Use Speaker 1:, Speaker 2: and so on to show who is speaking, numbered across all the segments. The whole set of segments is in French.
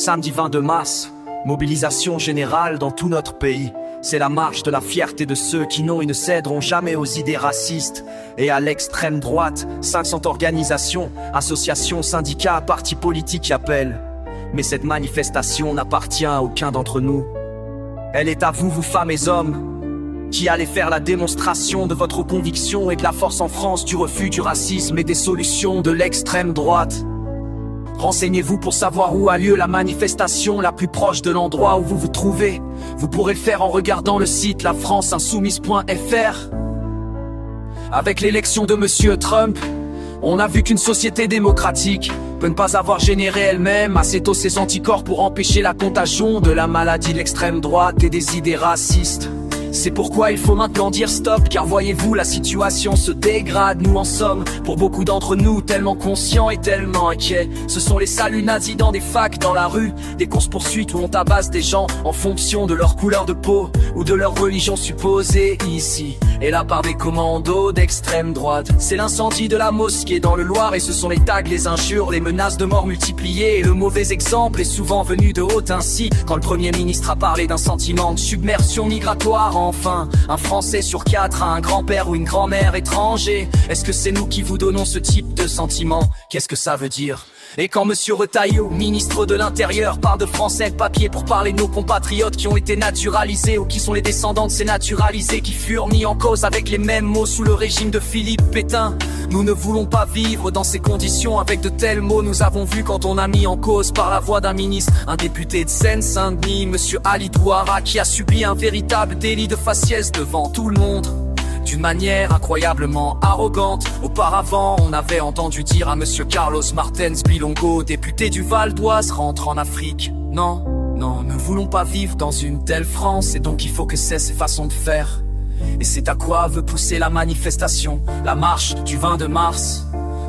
Speaker 1: Samedi 22 mars, mobilisation générale dans tout notre pays. C'est la marche de la fierté de ceux qui n'ont et ne céderont jamais aux idées racistes. Et à l'extrême droite, 500 organisations, associations, syndicats, partis politiques y appellent. Mais cette manifestation n'appartient à aucun d'entre nous. Elle est à vous, vous femmes et hommes, qui allez faire la démonstration de votre conviction et de la force en France du refus du racisme et des solutions de l'extrême droite. Renseignez-vous pour savoir où a lieu la manifestation la plus proche de l'endroit où vous vous trouvez. Vous pourrez le faire en regardant le site lafranceinsoumise.fr. Avec l'élection de Monsieur Trump, on a vu qu'une société démocratique peut ne pas avoir généré elle-même assez tôt ses anticorps pour empêcher la contagion de la maladie de l'extrême droite et des idées racistes. C'est pourquoi il faut maintenant dire stop, car voyez-vous, la situation se dégrade. Nous en sommes, pour beaucoup d'entre nous, tellement conscients et tellement inquiets. Ce sont les saluts nazis dans des facs, dans la rue, des courses-poursuites où on tabasse des gens en fonction de leur couleur de peau ou de leur religion supposée, ici et là par des commandos d'extrême droite. C'est l'incendie de la mosquée dans le Loir et ce sont les tags, les injures, les menaces de mort multipliées. Et le mauvais exemple est souvent venu de haut ainsi, quand le Premier ministre a parlé d'un sentiment de submersion migratoire. Enfin, un Français sur 4 a un grand-père ou une grand-mère étranger. Est-ce que c'est nous qui vous donnons ce type de sentiment? Qu'est-ce que ça veut dire? Et quand Monsieur Retailleau, ministre de l'Intérieur, parle de français de papier pour parler de nos compatriotes qui ont été naturalisés ou qui sont les descendants de ces naturalisés qui furent mis en cause avec les mêmes mots sous le régime de Philippe Pétain, nous ne voulons pas vivre dans ces conditions avec de tels mots. Nous avons vu quand on a mis en cause par la voix d'un ministre un député de Seine-Saint-Denis, Monsieur Ali Douara, qui a subi un véritable délit de faciès devant tout le monde, d'une manière incroyablement arrogante. Auparavant, on avait entendu dire à Monsieur Carlos Martens Bilongo, député du Val d'Oise, rentre en Afrique. Non, nous ne voulons pas vivre dans une telle France, et donc il faut que cessent ces façons de faire. Et c'est à quoi veut pousser la manifestation, la marche du 22 mars.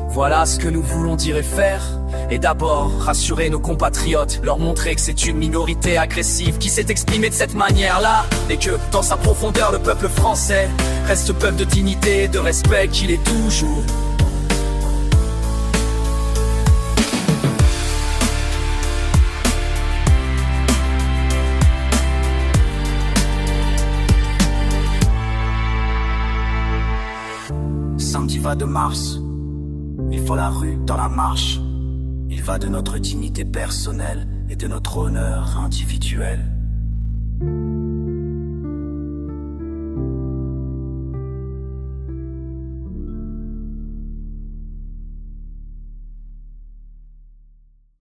Speaker 1: Voilà ce que nous voulons dire et faire. Et d'abord, rassurer nos compatriotes, leur montrer que c'est une minorité agressive qui s'est exprimée de cette manière-là, et que, dans sa profondeur, le peuple français reste peuple de dignité et de respect qu'il est toujours. Samedi 22 mars, il faut la rue dans la marche. Il va de notre dignité personnelle et de notre honneur individuel.